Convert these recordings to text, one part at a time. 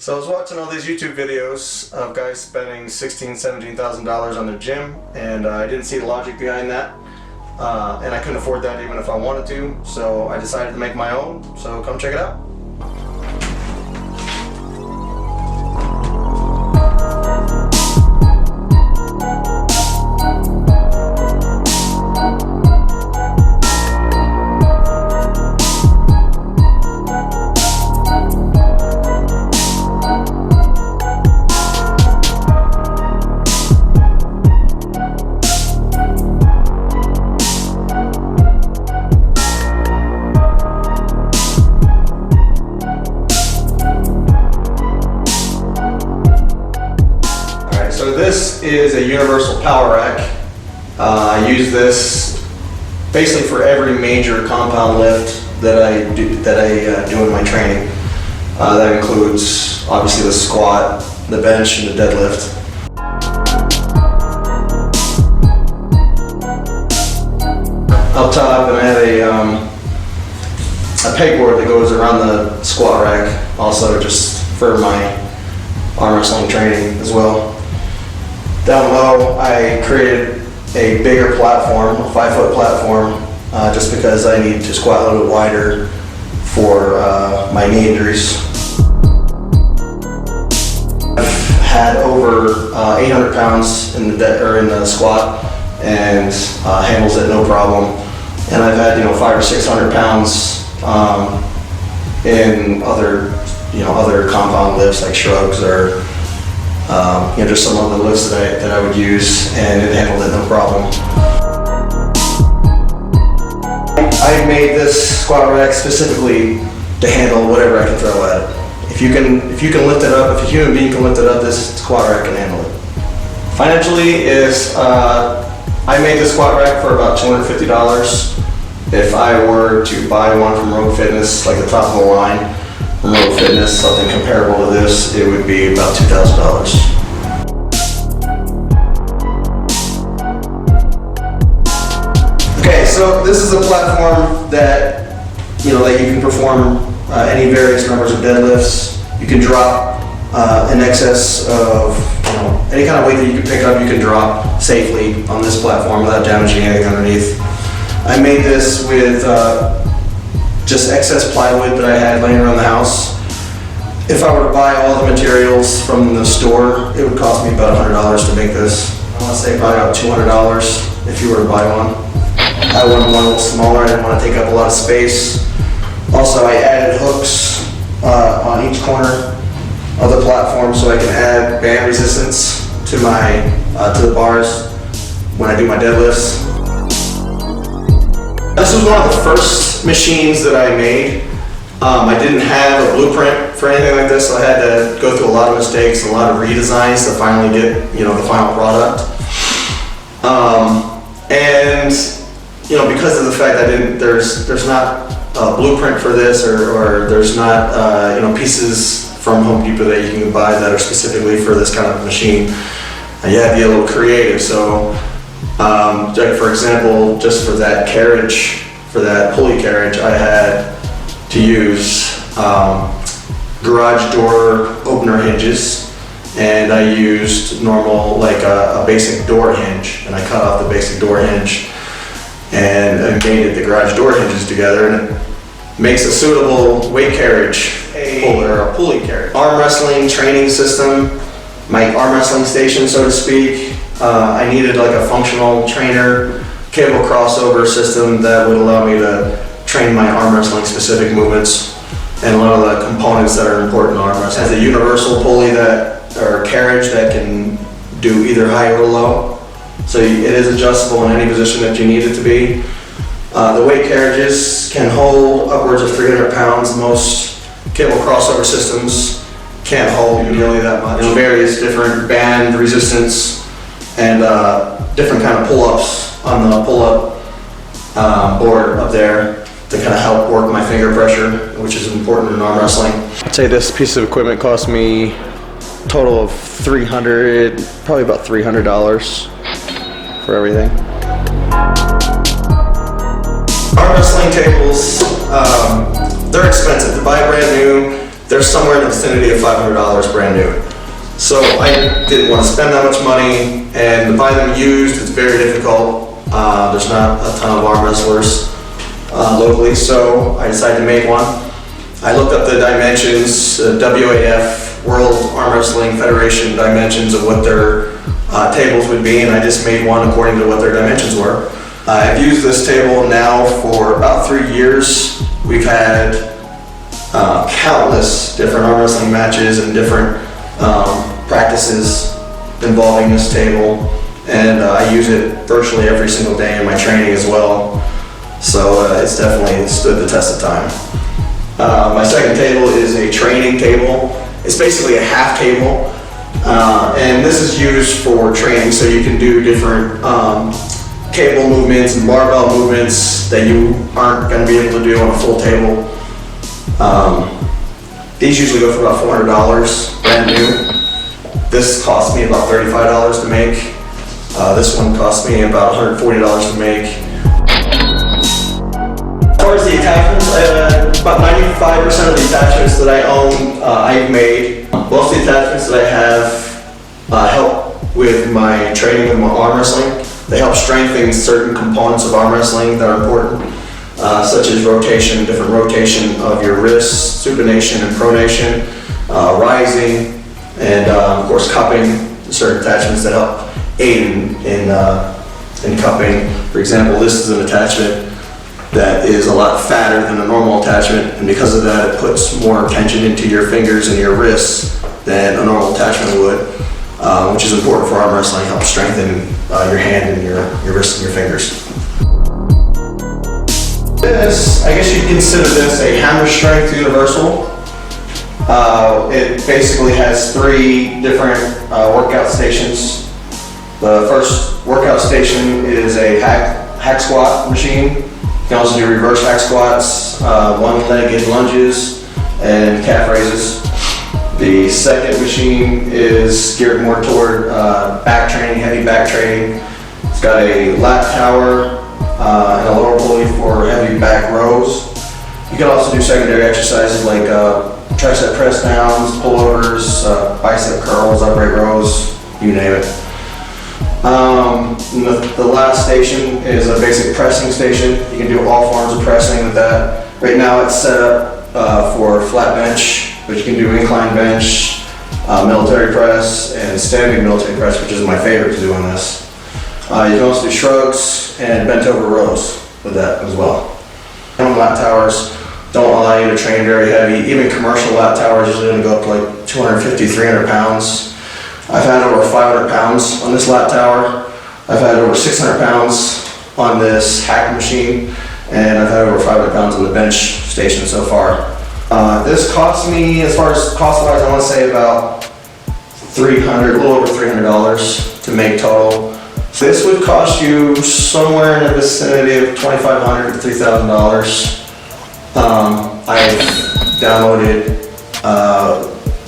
So I was watching all these YouTube videos of guys spending $16,000, $17,000 on their gym, and I didn't see the logic behind that. And I couldn't afford that even if I wanted to, so I decided to make my own, so come check it out. So this is a universal power rack. I use this basically for every major compound lift that I do in my training. That includes obviously the squat, the bench, and the deadlift. Up top, and I have a pegboard that goes around the squat rack, also just for my arm wrestling training as well. Down low, I created a bigger platform, a 5-foot platform, just because I need to squat a little bit wider for my knee injuries. I've had over 800 pounds in the squat, and handles it no problem. And I've had 500 or 600 pounds in other compound lifts like shrugs or just some other lifts that I would use, and it handled it no problem. I made this squat rack specifically to handle whatever I can throw at it. If you can lift it up, if a human being can lift it up, this squat rack can handle it. Financially, I made this squat rack for about $250. If I were to buy one from Rogue Fitness, like the top of the line, Rogue Fitness, something comparable to this, it would be about $2,000. Okay, so this is a platform that that you can perform any various numbers of deadlifts. You can drop in excess of any kind of weight that you can pick up. You can drop safely on this platform without damaging anything underneath. I made this with just excess plywood that I had laying around the house. If I were to buy all the materials from the store, it would cost me about $100 to make this. I want to say probably about $200 if you were to buy one. I wanted one a little smaller. I didn't want to take up a lot of space. Also, I added hooks on each corner of the platform so I can add band resistance to the bars when I do my deadlifts. This was one of the first machines that I made. I didn't have a blueprint for anything like this, so I had to go through a lot of mistakes, a lot of redesigns to finally get the final product. And because of the fact that there's not a blueprint for this, or there's not pieces from Home Depot that you can buy that are specifically for this kind of machine, you have to be a little creative. So. For example, just for that carriage, for that pulley carriage, I had to use garage door opener hinges, and I used normal, like a basic door hinge, and I cut off the basic door hinge and mated the garage door hinges together, and it makes a suitable weight carriage, a pulley carriage. Arm wrestling training system, my arm wrestling station, so to speak. I needed like a functional trainer, cable crossover system that would allow me to train my arm wrestling specific movements and a lot of the components that are important in arm wrestling. It has a universal pulley or carriage that can do either high or low. So it is adjustable in any position that you need it to be. The weight carriages can hold upwards of 300 pounds. Most cable crossover systems can't hold nearly that much. Various different band resistance and different kind of pull-ups on the pull-up board up there to kind of help work my finger pressure, which is important in arm wrestling. I'd say this piece of equipment cost me a total of probably about $300 for everything. Arm wrestling tables, they're expensive. To buy brand new, they're somewhere in the vicinity of $500 brand new. So I didn't want to spend that much money, and to buy them used, it's very difficult. There's not a ton of arm wrestlers locally, so I decided to make one. I looked up the dimensions, WAF, World Arm Wrestling Federation dimensions of what their tables would be, and I just made one according to what their dimensions were. I've used this table now for about 3 years. We've had countless different arm wrestling matches and different practices involving this table, and I use it virtually every single day in my training as well. So it's definitely stood the test of time. My second table is a training table. It's basically a half table, and this is used for training, so you can do different cable movements and barbell movements that you aren't going to be able to do on a full table. These usually go for about $400 brand new. This cost me about $35 to make. This one cost me about $140 to make. As far as the attachments, about 95% of the attachments that I own, I've made. Most of the attachments that I have help with my training with my arm wrestling. They help strengthen certain components of arm wrestling that are important, such as rotation, different rotation of your wrists, supination and pronation, rising, and of course cupping, certain attachments that help aid in cupping. For example, this is an attachment that is a lot fatter than a normal attachment, and because of that it puts more tension into your fingers and your wrists than a normal attachment would, which is important for arm wrestling, helps strengthen your hand and your wrists and your fingers. This, I guess you'd consider this a hammer strength universal. It basically has 3 different workout stations. The first workout station is a hack squat machine. You can also do reverse hack squats, one-legged lunges, and calf raises. The second machine is geared more toward back training, heavy back training. It's got a lat tower and a lower pulley for heavy back rows. You can also do secondary exercises like tricep press downs, pullovers, bicep curls, upright rows, you name it. The last station is a basic pressing station. You can do all forms of pressing with that. Right now it's set up for flat bench, but you can do incline bench, military press, and standing military press, which is my favorite to do on this. You can also do shrugs and bent over rows with that as well. Lat towers don't allow you to train very heavy. Even commercial lat towers usually going to go up to like 250, 300 pounds. I've had over 500 pounds on this lat tower. I've had over 600 pounds on this hack machine, and I've had over 500 pounds on the bench station so far. This cost me, as far as cost-wise, I want to say about $300, a little over $300 to make total. So this would cost you somewhere in the vicinity of $2,500 to $3,000. I've downloaded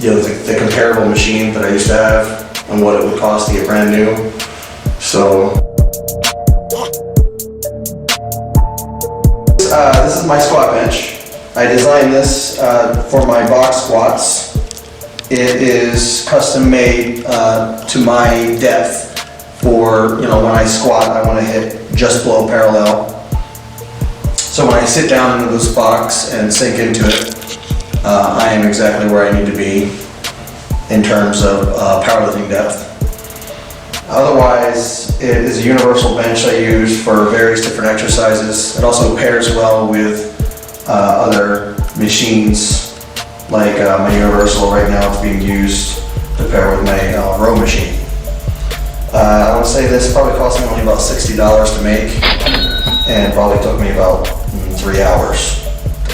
the comparable machine that I used to have and what it would cost to get brand new. So this is my squat bench. I designed this for my box squats. It is custom made to my depth for, when I squat I want to hit just below parallel. So when I sit down into this box and sink into it, I am exactly where I need to be in terms of powerlifting depth. Otherwise, it is a universal bench I use for various different exercises. It also pairs well with other machines, like my universal right now is being used to pair with my row machine. I would say this probably cost me only about $60 to make, and probably took me about 3 hours.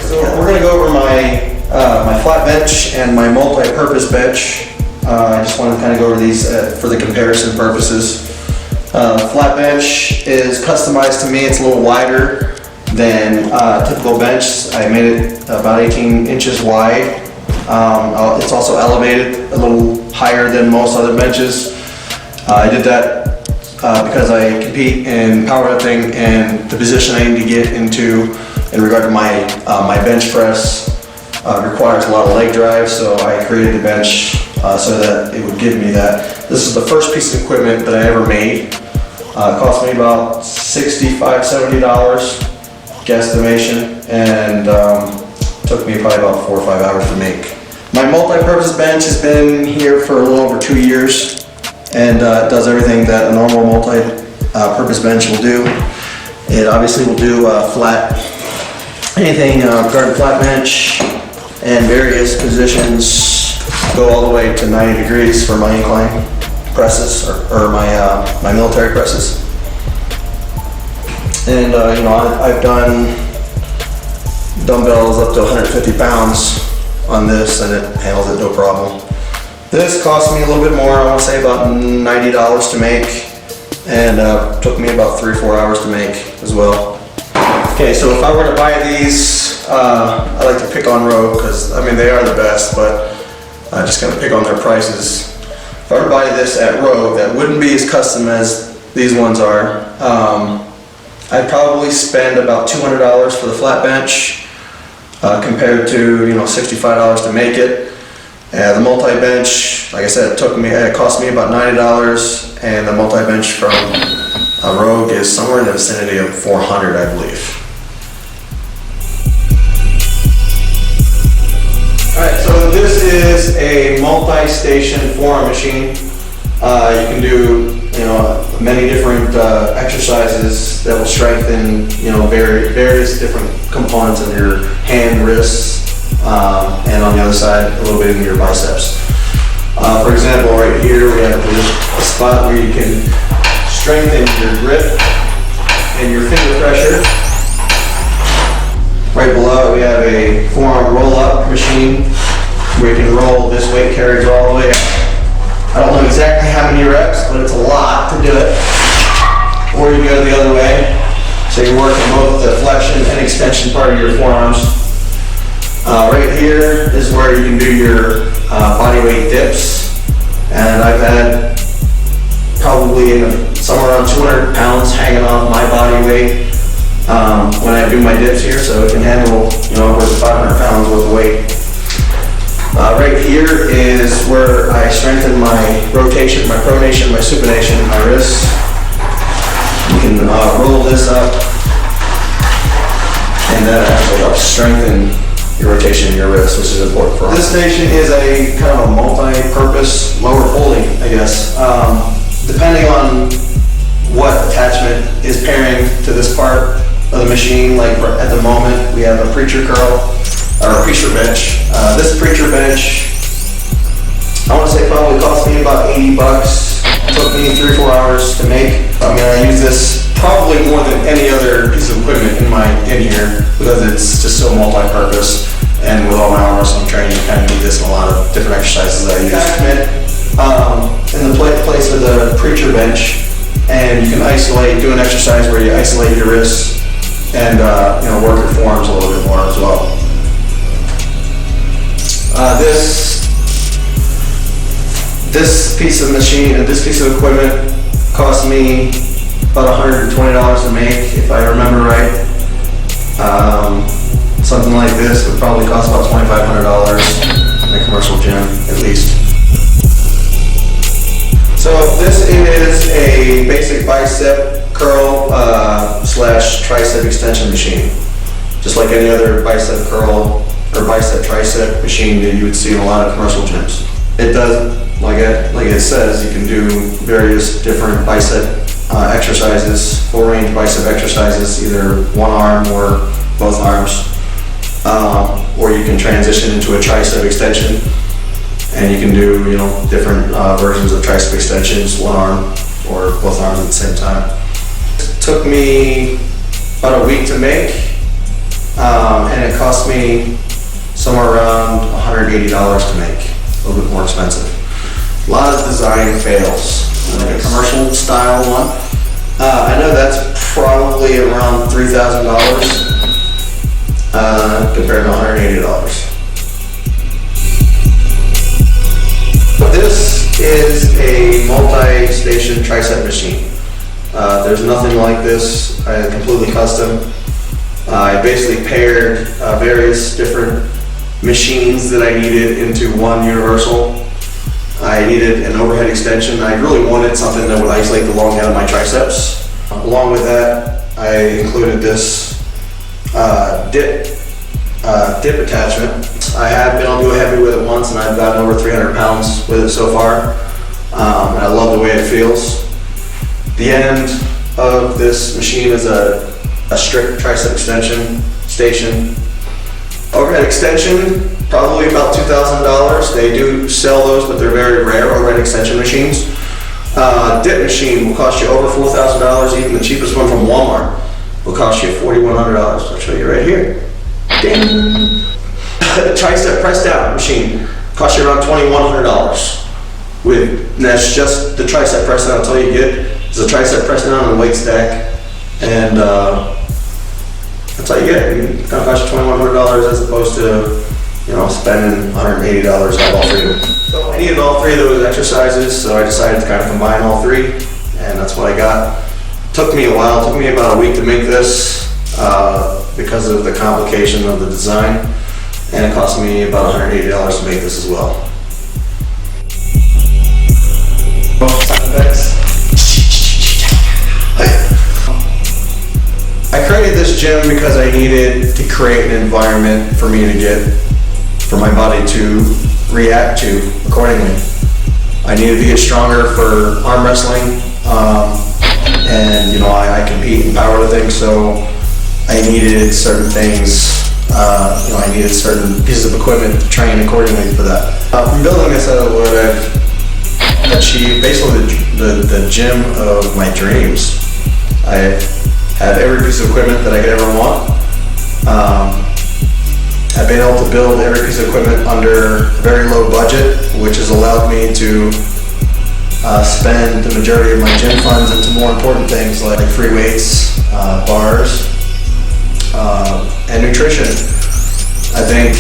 So we're going to go over my flat bench and my multi-purpose bench. I just wanted to kind of go over these for the comparison purposes. Flat bench is customized to me. It's a little wider than a typical bench. I made it about 18 inches wide. It's also elevated a little higher than most other benches. I did that because I compete in powerlifting, and the position I need to get into in regard to my bench press requires a lot of leg drive, so I created the bench so that it would give me that. This is the first piece of equipment that I ever made. It cost me about $65–70 guesstimation, and took me probably about 4 or 5 hours to make. My multi-purpose bench has been here for a little over 2 years, and it does everything that a normal multi-purpose bench will do. It obviously will do flat, anything regarding flat bench, and various positions, go all the way to 90 degrees for my incline presses, or my military presses. And you know, I've done dumbbells up to 150 pounds on this, and it handles it no problem. This cost me a little bit more, I want to say about $90 to make, and took me about 3 or 4 hours to make as well. Okay, so if I were to buy these, I like to pick on Rogue, because I mean they are the best, but I just kind of pick on their prices. If I were to buy this at Rogue, that wouldn't be as custom as these ones are. I'd probably spend about $200 for the flat bench, compared to, you know, $65 to make it. The multi-bench, like I said, it cost me about $90, and the multi-bench from Rogue is somewhere in the vicinity of $400, I believe. Alright, so this is a multi-station forearm machine. You can do, you know, many different exercises that will strengthen, you know, various different components of your hand, wrists, and on the other side, a little bit in your biceps. For example, right here we have a spot where you can strengthen your grip and your finger pressure. Right below it, we have a forearm roll-up machine where you can roll this weight carriage all the way up. I don't know exactly how many reps, but it's a lot to do it. Or you go the other way, so you're working both the flexion and extension part of your forearms. Right here is where you can do your body weight dips, and I've had probably somewhere around 200 pounds hanging off my body weight when I do my dips here, so it can handle, you know, over 500 pounds worth of weight. Right here is where I strengthen my rotation, my pronation, my supination, my wrists. You can roll this up, and that actually helps strengthen your rotation in your wrist, which is important for us. This station is a kind of a multi-purpose lower pulley, I guess. Depending on what attachment is pairing to this part of the machine, like at the moment we have a preacher curl, or a preacher bench. This preacher bench, I want to say probably cost me about $80. Took me 3 or 4 hours to make. I mean, I use this probably more than any other piece of equipment in here, because it's just so multi-purpose, and with all my arm wrestling training, you kind of need this in a lot of different exercises that I use. In the place of the preacher bench, and you can do an exercise where you isolate your wrists and you know, work your forearms a little bit more as well. This piece of machine and this piece of equipment cost me about $120 to make, if I remember right. Something like this would probably cost about $2,500 in a commercial gym, at least. So this is a basic bicep curl slash tricep extension machine. Just like any other bicep curl or bicep tricep machine that you would see in a lot of commercial gyms. It does, like it says, you can do various different bicep exercises, full range bicep exercises, either one arm or both arms. Or you can transition into a tricep extension, and you can do, you know, different versions of tricep extensions, one arm or both arms at the same time. It took me about a week to make, and it cost me somewhere around $180 to make, a little bit more expensive. A lot of design fails. Like a commercial style one, I know that's probably around $3,000 compared to $180. This is a multi-station tricep machine. There's nothing like this. Completely custom. I basically paired various different machines that I needed into one universal. I needed an overhead extension. I really wanted something that would isolate the long head of my triceps. Along with that, I included this dip attachment. I have been able to go heavy with it once, and I've gotten over 300 pounds with it so far. And I love the way it feels. The end of this machine is a strict tricep extension station. Overhead extension, probably about $2,000. They do sell those, but they're very rare overhead extension machines. Dip machine will cost you over $4,000. Even the cheapest one from Walmart will cost you $4,100. I'll show you right here. Ding. Tricep press down machine costs you around $2,100. And that's just the tricep press down. That's all you get is a tricep press down and a weight stack, and that's all you get. It's gonna cost you $2,100 as opposed to, you know, spending $180 on all three of them. So I needed all three of those exercises, so I decided to kind of combine all three, and that's what I got. Took me a while. It took me about a week to make this because of the complication of the design, and it cost me about $180 to make this as well. I created this gym because I needed to create an environment for me to for my body to react to accordingly. I needed to get stronger for arm wrestling, and you know, I compete in powerlifting, so I needed certain things. You know, I needed certain pieces of equipment to train accordingly for that. From building this out of wood, I've achieved basically the gym of my dreams. I have every piece of equipment that I could ever want. I've been able to build every piece of equipment under a very low budget, which has allowed me to spend the majority of my gym funds into more important things like free weights, bars, and nutrition. I think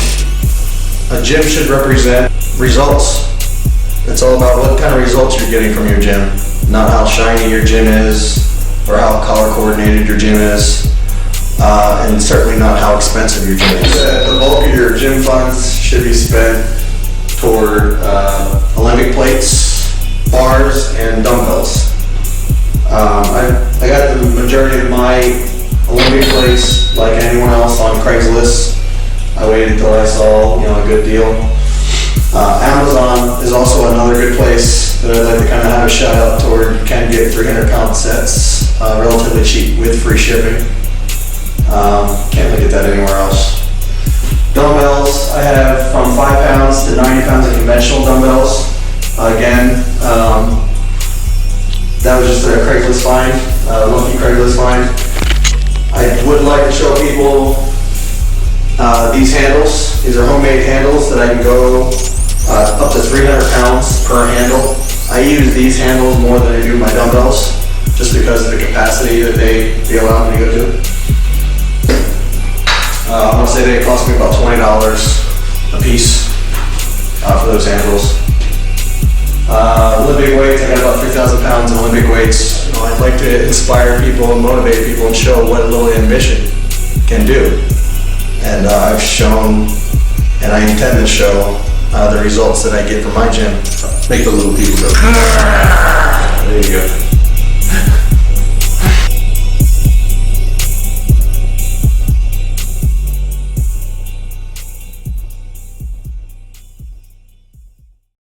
a gym should represent results. It's all about what kind of results you're getting from your gym, not how shiny your gym is or how color coordinated your gym is, and certainly not how expensive your gym is. The bulk of your gym funds should be spent toward Olympic plates, bars, and dumbbells. I got the majority of my Olympic plates, like anyone else, on Craigslist. I waited until I saw, you know, a good deal. Amazon is also another good place that I'd like to kind of have a shout out toward. You can get 300-pound sets relatively cheap with free shipping. Can't really get that anywhere else. Dumbbells, I have from 5 pounds to 90 pounds of conventional dumbbells. Again, that was just a Craigslist find, lucky Craigslist find. I would like to show people these handles. These are homemade handles that I can go up to 300 pounds per handle. I use these handles more than I do my dumbbells, just because of the capacity that they allow me to go to. I want to say they cost me about $20 a piece for those handles. Olympic weights, I got about 3,000 pounds in Olympic weights. You know, I'd like to inspire people and motivate people and show what a little ambition can do. And I've shown, and I intend to show, the results that I get from my gym. Make the little people go. There you go.